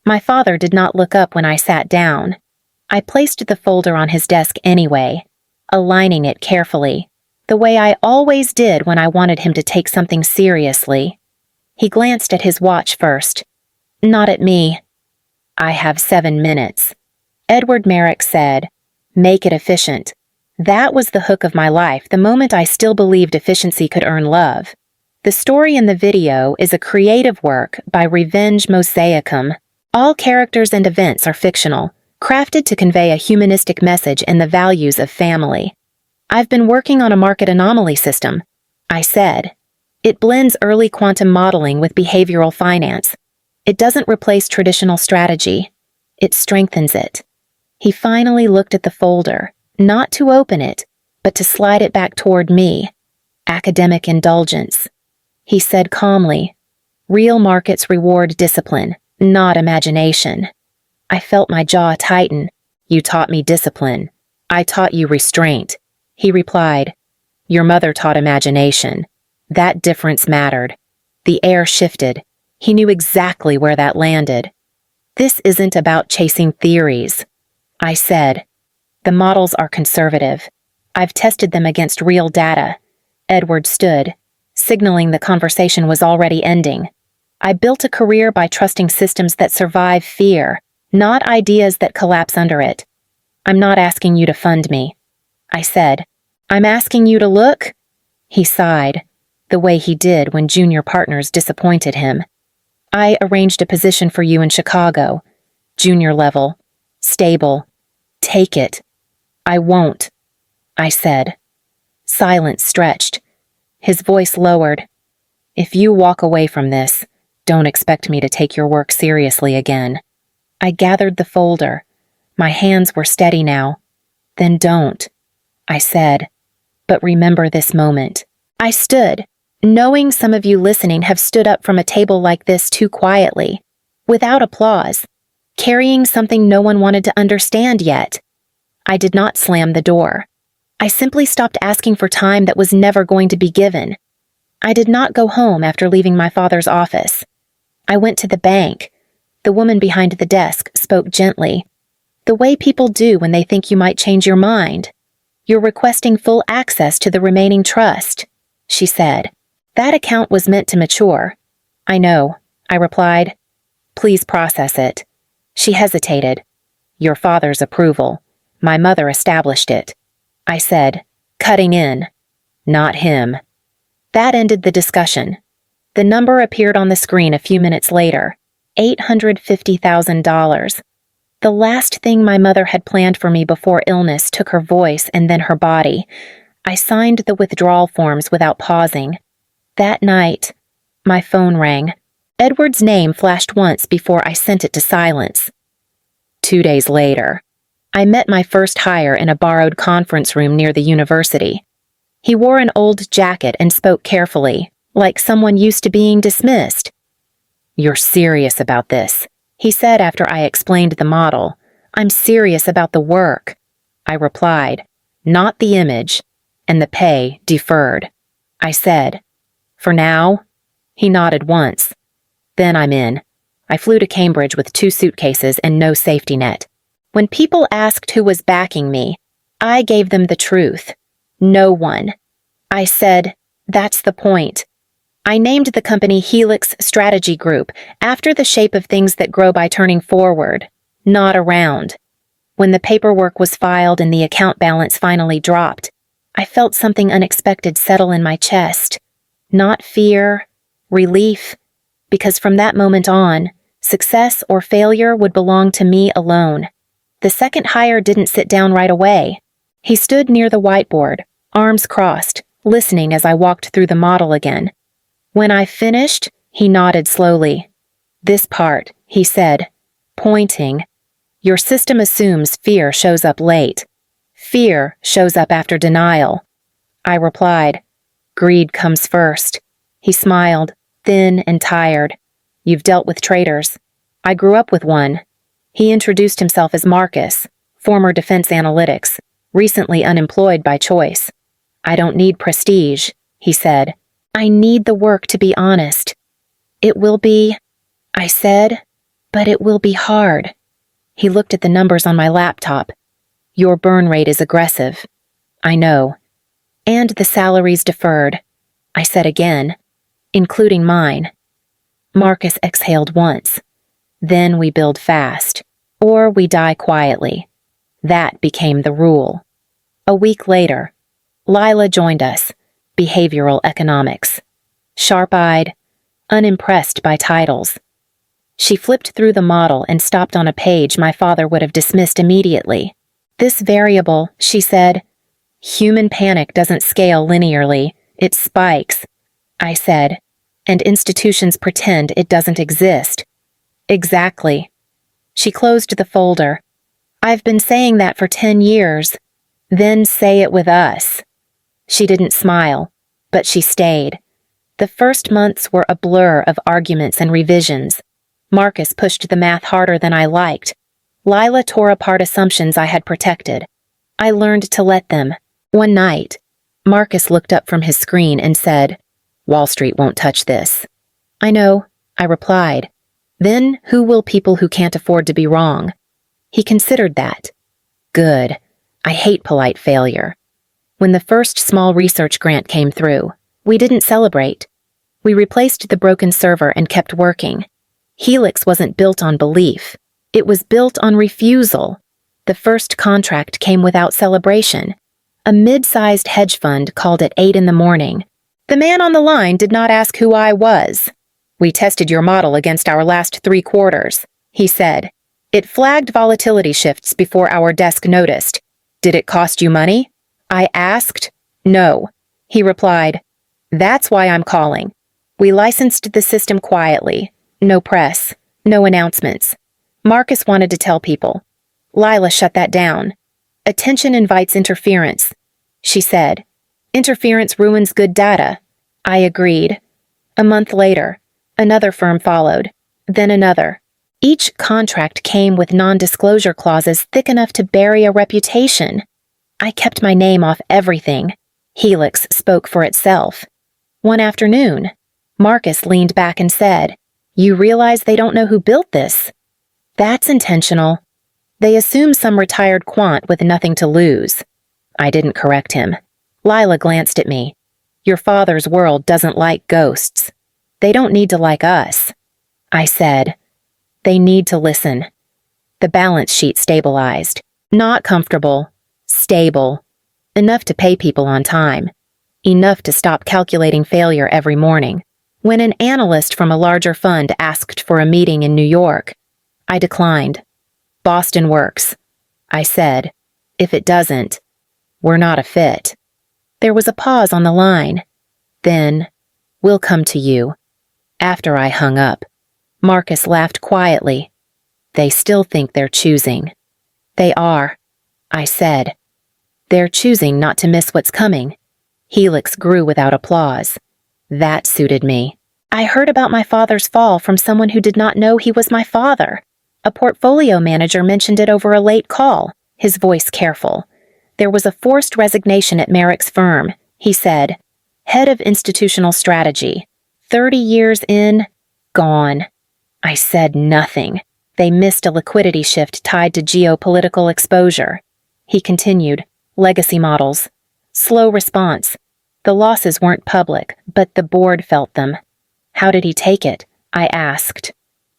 My father did not look up when I sat down. I placed the folder on his desk anyway, aligning it carefully, the way I always did when I wanted him to take something seriously. He glanced at his watch first. Not at me. I have 7 minutes. Edward Merrick said, "Make it efficient." That was the hook of my life, the moment I still believed efficiency could earn love. The story in the video is a creative work by Revenge Mosaicum. All characters and events are fictional, crafted to convey a humanistic message and the values of family. I've been working on a market anomaly system, I said. It blends early quantum modeling with behavioral finance. It doesn't replace traditional strategy. It strengthens it. He finally looked at the folder, not to open it, but to slide it back toward me. Academic indulgence. He said calmly, "Real markets reward discipline, not imagination." I felt my jaw tighten. "You taught me discipline. I taught you restraint." He replied, "Your mother taught imagination. That difference mattered." The air shifted. He knew exactly where that landed. "This isn't about chasing theories," I said. "The models are conservative. I've tested them against real data." Edward stood, signaling the conversation was already ending. "I built a career by trusting systems that survive fear, not ideas that collapse under it. I'm not asking you to fund me," I said. "I'm asking you to look." He sighed, the way he did when junior partners disappointed him. "I arranged a position for you in Chicago. Junior level. Stable. Take it." "I won't," I said. Silence stretched. His voice lowered. "If you walk away from this, don't expect me to take your work seriously again." I gathered the folder. My hands were steady now. "Then don't," I said. "But remember this moment." I stood, knowing some of you listening have stood up from a table like this too quietly, without applause, carrying something no one wanted to understand yet. I did not slam the door. I simply stopped asking for time that was never going to be given. I did not go home after leaving my father's office. I went to the bank. The woman behind the desk spoke gently, the way people do when they think you might change your mind. "You're requesting full access to the remaining trust," she said. "That account was meant to mature." "I know," I replied. "Please process it." She hesitated. "Your father's approval. My mother established it." I said, cutting in. "Not him." That ended the discussion. The number appeared on the screen a few minutes later. $850,000. The last thing my mother had planned for me before illness took her voice and then her body. I signed the withdrawal forms without pausing. That night, my phone rang. Edward's name flashed once before I sent it to silence. 2 days later, I met my first hire in a borrowed conference room near the university. He wore an old jacket and spoke carefully, like someone used to being dismissed. "You're serious about this," he said after I explained the model. "I'm serious about the work," I replied, "not the image, and the pay deferred." I said, "For now?" He nodded once. "Then I'm in." I flew to Cambridge with 2 suitcases and no safety net. When people asked who was backing me, I gave them the truth. No one. I said, "That's the point." I named the company Helix Strategy Group after the shape of things that grow by turning forward, not around. When the paperwork was filed and the account balance finally dropped, I felt something unexpected settle in my chest. Not fear, relief, because from that moment on, success or failure would belong to me alone. The second hire didn't sit down right away. He stood near the whiteboard, arms crossed, listening as I walked through the model again. When I finished, he nodded slowly. "This part," he said, pointing. "Your system assumes fear shows up late. Fear shows up after denial." I replied, "Greed comes first." He smiled, thin and tired. "You've dealt with traitors. I grew up with one." He introduced himself as Marcus, former Defense Analytics, recently unemployed by choice. "I don't need prestige," he said. "I need the work to be honest." "It will be," I said. But it will be hard. He looked at the numbers on my laptop. Your burn rate is aggressive. I know. And the salary's deferred. I said again, including mine. Marcus exhaled once. Then we build fast, or we die quietly. That became the rule. A week later, Lila joined us, behavioral economics. Sharp-eyed, unimpressed by titles. She flipped through the model and stopped on a page my father would have dismissed immediately. This variable, she said, human panic doesn't scale linearly, it spikes. I said, and institutions pretend it doesn't exist. Exactly. She closed the folder. I've been saying that for 10 years. Then say it with us. She didn't smile, but she stayed. The first months were a blur of arguments and revisions. Marcus pushed the math harder than I liked. Lila tore apart assumptions I had protected. I learned to let them. One night, Marcus looked up from his screen and said, Wall Street won't touch this. I know, I replied. Then who will people who can't afford to be wrong? He considered that. Good. I hate polite failure. When the first small research grant came through, we didn't celebrate. We replaced the broken server and kept working. Helix wasn't built on belief. It was built on refusal. The first contract came without celebration. A mid-sized hedge fund called at 8 a.m. The man on the line did not ask who I was. We tested your model against our last 3 quarters, he said. It flagged volatility shifts before our desk noticed. Did it cost you money? I asked. No. He replied, That's why I'm calling. We licensed the system quietly. No press. No announcements. Marcus wanted to tell people. Lila shut that down. Attention invites interference, she said. Interference ruins good data. I agreed. A month later, another firm followed, then another. Each contract came with non-disclosure clauses thick enough to bury a reputation. I kept my name off everything. Helix spoke for itself. One afternoon, Marcus leaned back and said, You realize they don't know who built this? That's intentional. They assume some retired quant with nothing to lose. I didn't correct him. Lila glanced at me. Your father's world doesn't like ghosts. They don't need to like us. I said, They need to listen. The balance sheet stabilized. Not comfortable. Stable. Enough to pay people on time. Enough to stop calculating failure every morning. When an analyst from a larger fund asked for a meeting in New York, I declined. Boston works. I said, If it doesn't, we're not a fit. There was a pause on the line. Then, We'll come to you. After I hung up, Marcus laughed quietly. They still think they're choosing. They are, I said. They're choosing not to miss what's coming. Helix grew without applause. That suited me. I heard about my father's fall from someone who did not know he was my father. A portfolio manager mentioned it over a late call, his voice careful. There was a forced resignation at Merrick's firm, he said. Head of institutional strategy. 30 years in, gone. I said nothing. They missed a liquidity shift tied to geopolitical exposure. He continued, legacy models. Slow response. The losses weren't public, but the board felt them. How did he take it? I asked.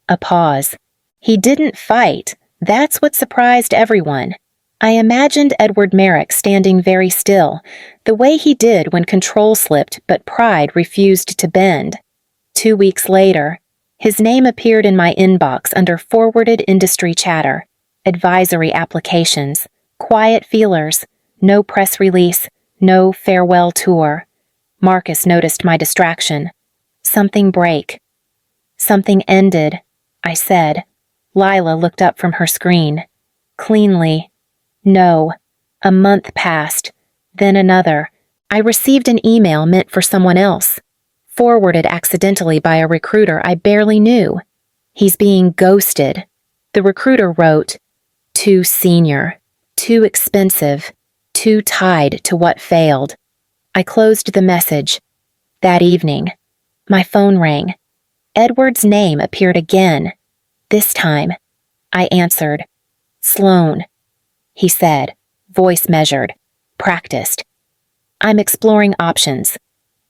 A pause. He didn't fight. That's what surprised everyone. I imagined Edward Merrick standing very still, the way he did when control slipped but pride refused to bend. 2 weeks later, his name appeared in my inbox under forwarded industry chatter, advisory applications, quiet feelers, no press release, no farewell tour. Marcus noticed my distraction. Something break. Something ended, I said. Lila looked up from her screen. Cleanly. No. A month passed. Then another. I received an email meant for someone else. Forwarded accidentally by a recruiter I barely knew. He's being ghosted. The recruiter wrote, Too senior. Too expensive. Too tied to what failed. I closed the message. That evening, my phone rang. Edward's name appeared again. This time, I answered. Sloan, he said, voice measured, practiced. I'm exploring options.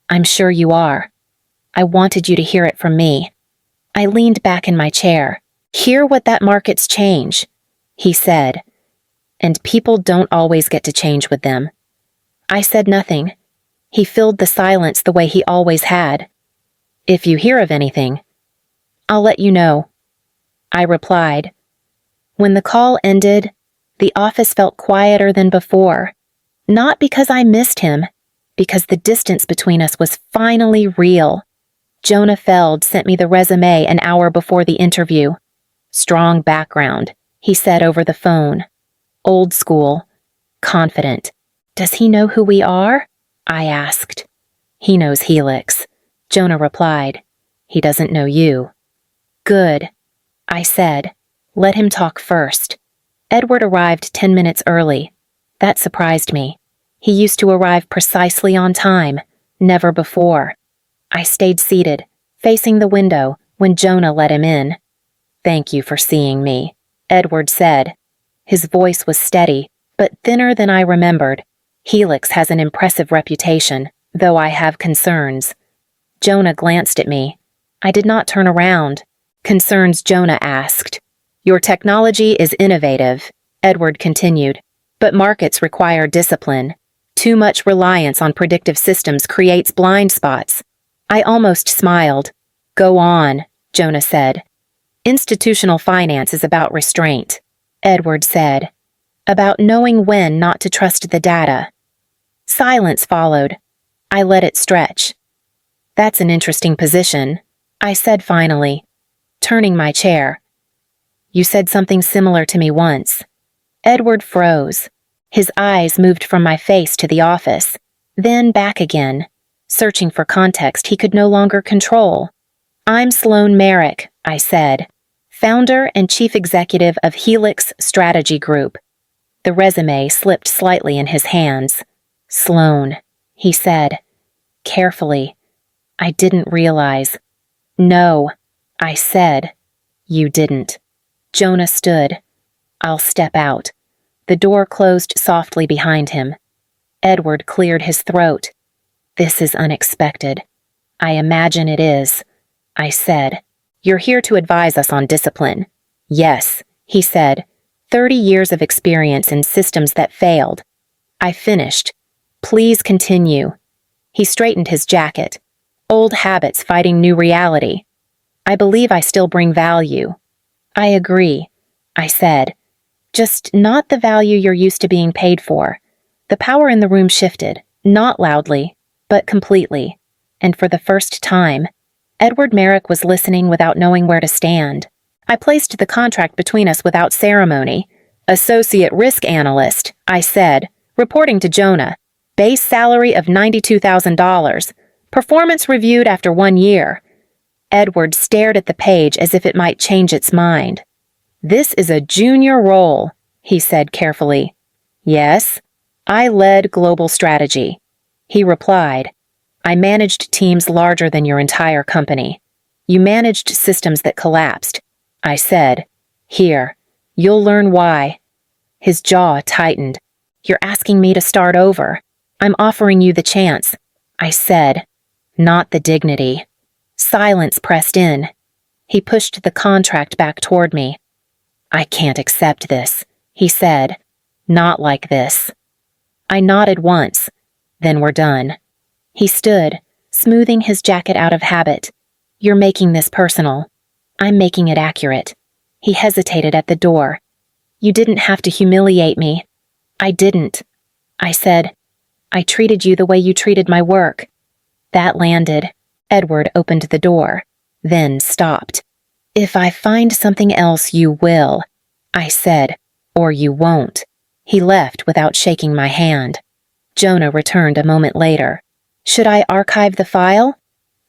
I'm sure you are. I wanted you to hear it from me. I leaned back in my chair. Hear what that market's change, he said. And people don't always get to change with them. I said nothing. He filled the silence the way he always had. If you hear of anything, I'll let you know, I replied. When the call ended, the office felt quieter than before. Not because I missed him, because the distance between us was finally real. Jonah Feld sent me the resume an hour before the interview. Strong background, he said over the phone. Old school, confident. Does he know who we are? I asked. He knows Helix, Jonah replied. He doesn't know you. Good, I said. Let him talk first. Edward arrived 10 minutes early. That surprised me. He used to arrive precisely on time, never before. I stayed seated, facing the window, when Jonah let him in. Thank you for seeing me, Edward said. His voice was steady, but thinner than I remembered. Helix has an impressive reputation, though I have concerns. Jonah glanced at me. I did not turn around. Concerns, Jonah asked. Your technology is innovative, Edward continued, but markets require discipline. Too much reliance on predictive systems creates blind spots. I almost smiled. Go on, Jonah said. Institutional finance is about restraint, Edward said. About knowing when not to trust the data. Silence followed. I let it stretch. That's an interesting position, I said finally, turning my chair. You said something similar to me once. Edward froze. His eyes moved from my face to the office, then back again, searching for context he could no longer control. I'm Sloan Merrick, I said, founder and chief executive of Helix Strategy Group. The resume slipped slightly in his hands. Sloan, he said, carefully. I didn't realize. No, I said. You didn't. Jonah stood. I'll step out. The door closed softly behind him. Edward cleared his throat. This is unexpected. I imagine it is, I said. You're here to advise us on discipline. Yes, he said. 30 years of experience in systems that failed. I finished. Please continue. He straightened his jacket. Old habits fighting new reality. I believe I still bring value. I agree, I said. Just not the value you're used to being paid for. The power in the room shifted, not loudly, but completely. And for the first time, Edward Merrick was listening without knowing where to stand. I placed the contract between us without ceremony. Associate risk analyst, I said, reporting to Jonah. Base salary of $92,000. Performance reviewed after 1 year. Edward stared at the page as if it might change its mind. This is a junior role, he said carefully. Yes, I led global strategy. He replied, I managed teams larger than your entire company. You managed systems that collapsed. I said, here, you'll learn why. His jaw tightened. You're asking me to start over. I'm offering you the chance. I said, not the dignity. Silence pressed in. He pushed the contract back toward me. I can't accept this, he said. Not like this. I nodded once. Then we're done. He stood, smoothing his jacket out of habit. You're making this personal. I'm making it accurate. He hesitated at the door. You didn't have to humiliate me. I didn't. I said, I treated you the way you treated my work. That landed. Edward opened the door, then stopped. If I find something else, you will, I said, or you won't. He left without shaking my hand. Jonah returned a moment later. Should I archive the file?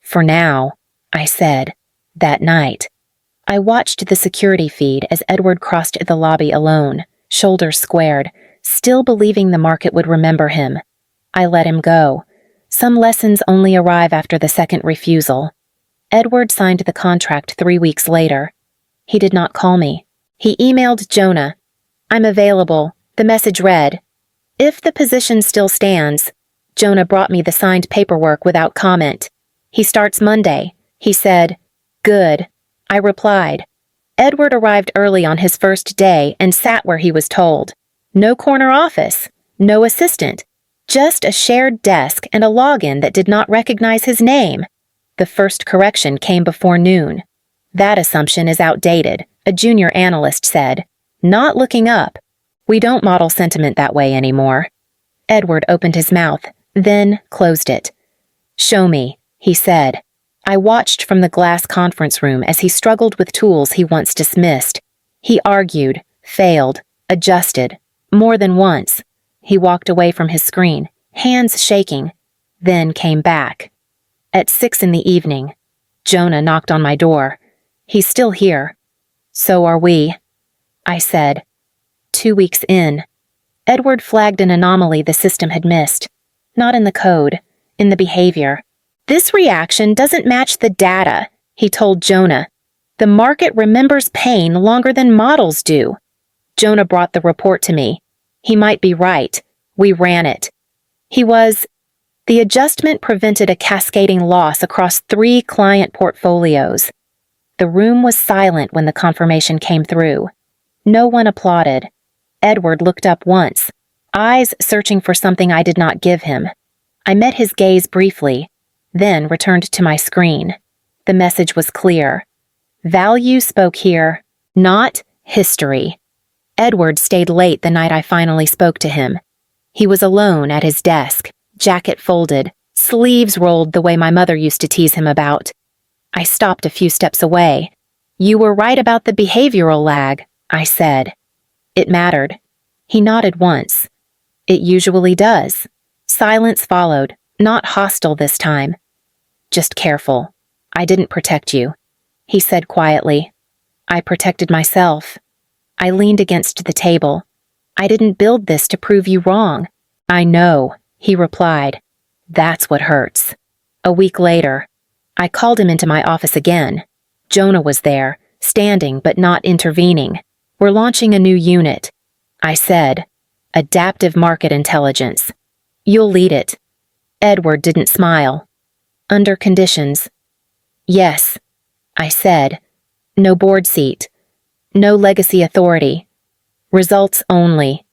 For now, I said. That night, I watched the security feed as Edward crossed the lobby alone, shoulders squared, still believing the market would remember him. I let him go. Some lessons only arrive after the second refusal. Edward signed the contract 3 weeks later. He did not call me. He emailed Jonah. I'm available. The message read, "If the position still stands." Jonah brought me the signed paperwork without comment. "He starts Monday." He said, "Good." I replied. Edward arrived early on his first day and sat where he was told. No corner office, no assistant, just a shared desk and a login that did not recognize his name. The first correction came before noon. "That assumption is outdated," a junior analyst said, not looking up. "We don't model sentiment that way anymore." Edward opened his mouth, then closed it. "Show me," he said. I watched from the glass conference room as he struggled with tools he once dismissed. He argued, failed, adjusted. More than once. He walked away from his screen, hands shaking, then came back. At 6 in the evening, Jonah knocked on my door. "He's still here." "So are we," I said. 2 weeks in. Edward flagged an anomaly the system had missed. Not in the code, in the behavior. "This reaction doesn't match the data," he told Jonah. "The market remembers pain longer than models do." Jonah brought the report to me. He might be right. We ran it. The adjustment prevented a cascading loss across 3 client portfolios. The room was silent when the confirmation came through. No one applauded. Edward looked up once, eyes searching for something I did not give him. I met his gaze briefly, then returned to my screen. The message was clear. Value spoke here, not history. Edward stayed late the night I finally spoke to him. He was alone at his desk, jacket folded, sleeves rolled the way my mother used to tease him about. I stopped a few steps away. "You were right about the behavioral lag," I said. It mattered. He nodded once. "It usually does." Silence followed, not hostile this time. "Just careful. I didn't protect you," he said quietly. "I protected myself." I leaned against the table. "I didn't build this to prove you wrong." "I know," he replied. "That's what hurts." A week later, I called him into my office again. Jonah was there, standing but not intervening. "We're launching a new unit," I said. "Adaptive market intelligence. You'll lead it." Edward didn't smile. "Under conditions." "Yes," I said. "No board seat. No legacy authority. Results only."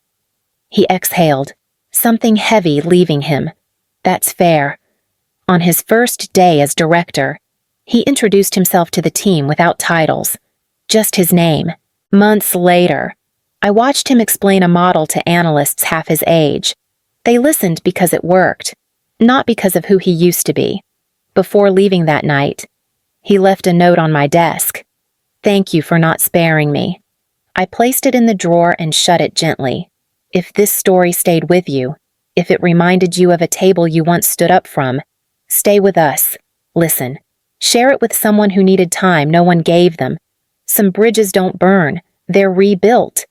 He exhaled, something heavy leaving him. "That's fair." On his first day as director, he introduced himself to the team without titles, just his name. Months later, I watched him explain a model to analysts half his age. They listened because it worked, not because of who he used to be. Before leaving that night, he left a note on my desk. "Thank you for not sparing me." I placed it in the drawer and shut it gently. If this story stayed with you, if it reminded you of a table you once stood up from, stay with us. Listen. Share it with someone who needed time no one gave them. Some bridges don't burn, they're rebuilt.